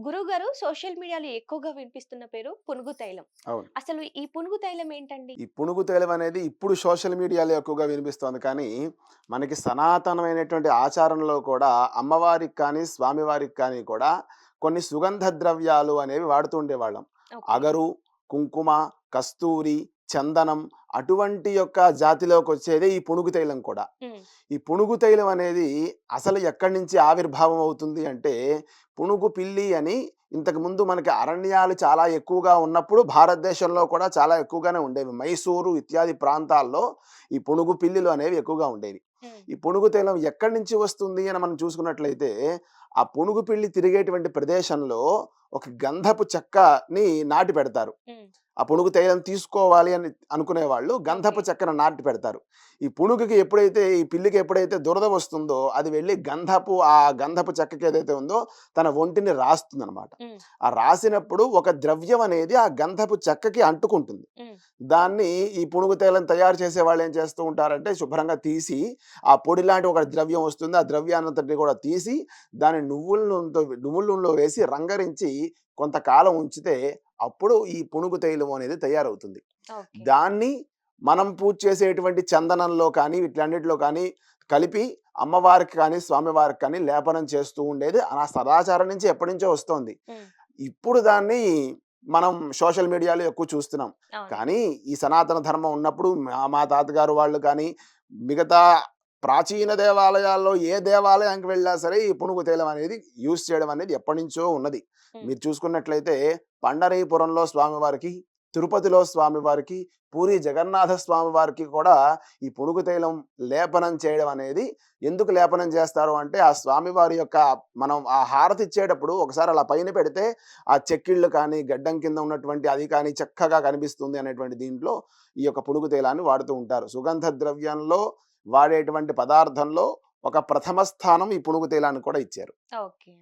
గురువుగారు సోషల్ మీడియాలో ఎక్కువగా వినిపిస్తున్న పేరు పునుగు తైలం. అవును. అసలు ఈ పునుగు తైలం ఏంటండి? ఈ పునుగు తైలం అనేది ఇప్పుడు సోషల్ మీడియాలో ఎక్కువగా వినిపిస్తోంది కానీ, మనకి సనాతనమైనటువంటి ఆచారంలో కూడా అమ్మవారికి కానీ, స్వామివారికి కానీ కూడా కొన్ని సుగంధ ద్రవ్యాలు అనేవి వాడుతూ ఉండేవాళ్ళం. ఓకే. అగరు, కుంకుమ, కస్తూరి, చందనం అటువంటి యొక్క జాతిలోకొచ్చేదే ఈ పునుగు తైలం కూడా. హ్మ్. ఈ పునుగు తైలం అనేది అసలు ఎక్కడి నుంచి ఆవిర్భావం అవుతుంది అంటే, పునుగు పిల్లి అని ఇంతకుముందు మనకి అరణ్యాలు చాలా ఎక్కువగా ఉన్నప్పుడు భారతదేశంలో కూడా చాలా ఎక్కువగానే ఉండేవి. మైసూరు ఇత్యాది ప్రాంతాల్లో ఈ పునుగు పిల్లులు అనేవి ఎక్కువగా ఉండేవి. హ్మ్. ఈ పునుగు తైలం ఎక్కడి నుంచి వస్తుంది అని మనం చూసుకున్నట్లయితే, ఆ పునుగు పిల్లి తిరిగేటువంటి ప్రదేశంలో ఒక గంధపు చెక్కని నాటి పెడతారు. హ్మ్. ఆ పునుగు తైలం తీసుకోవాలి అని అనుకునేవాళ్ళు ఓకే. గంధపు చెక్కన నాటి పెడతారు. ఈ పునుగుకి ఎప్పుడైతే ఈ పిల్లికి ఎప్పుడైతే దురద వస్తుందో అది వెళ్లి ఆ గంధపు చెక్కకి ఏదైతే ఉందో తన ఒంటిని రాస్తుందనమాట. హ్మ్. ఆ రాసినప్పుడు ఒక ద్రవ్యం అనేది ఆ గంధపు చెక్కకి అంటుకుంటుంది. హ్మ్. దాన్ని ఈ పునుగు తైలం తయారు చేసేవాళ్ళు ఏం చేస్తూ ఉంటారంటే శుభ్రంగా తీసి ఆ పొడి లాంటి ఒక ద్రవ్యం వస్తుంది. ఆ ద్రవ్యాన్నంతటిని కూడా తీసి దాన్ని నువ్వుల నూనెలో వేసి రంగరించి కొంతకాలం ఉంచితే అప్పుడు ఈ పునుగు తైలం అనేది తయారవుతుంది. ఓకే. దాన్ని మనం పూజ చేసేటువంటి చందనంలో కానీ, వీట్లన్నిటిలో కానీ కలిపి అమ్మవారికి కానీ, స్వామివారికి కానీ లేపనం చేస్తూ ఉండేది. ఆ సదాచారం నుంచి ఎప్పటినుంచో వస్తోంది. హ్మ్. ఇప్పుడు దాన్ని మనం సోషల్ మీడియాలో ఎక్కువ చూస్తున్నాం. అవునండి. కానీ ఈ సనాతన ధర్మం ఉన్నప్పుడు మా తాతగారు వాళ్ళు కానీ, మిగతా ప్రాచీన దేవాలయాల్లో ఏ దేవాలయానికి వెళ్ళినా సరే ఈ పునుగు తైలం అనేది యూజ్ చేయడం అనేది ఎప్పటినుంచో ఉన్నది. హ్మ్. మీరు చూసుకున్నట్లయితే పండరీపురంలో స్వామివారికి, తిరుపతిలో స్వామివారికి, పూరి జగన్నాథ స్వామివారికి కూడా ఈ పునుగు తైలం లేపనం చేయడం అనేది ఎందుకు లేపనం చేస్తారు అంటే, ఆ స్వామివారి యొక్క మనం ఆ హారతి ఇచ్చేటప్పుడు ఒకసారి అలా పైన పెడితే ఆ చెక్కిళ్ళు కానీ, గడ్డం కింద ఉన్నటువంటి అది కానీ చక్కగా కనిపిస్తుంది అనేటువంటి దీంట్లో ఈ యొక్క పునుగు తైలాన్ని వాడుతూ ఉంటారు. సుగంధ ద్రవ్యంలో వాడేటువంటి పదార్థంలో ఒక ప్రథమ స్థానం ఈ పునుగు తైలానికి కూడా ఇచ్చారు. ఓకే.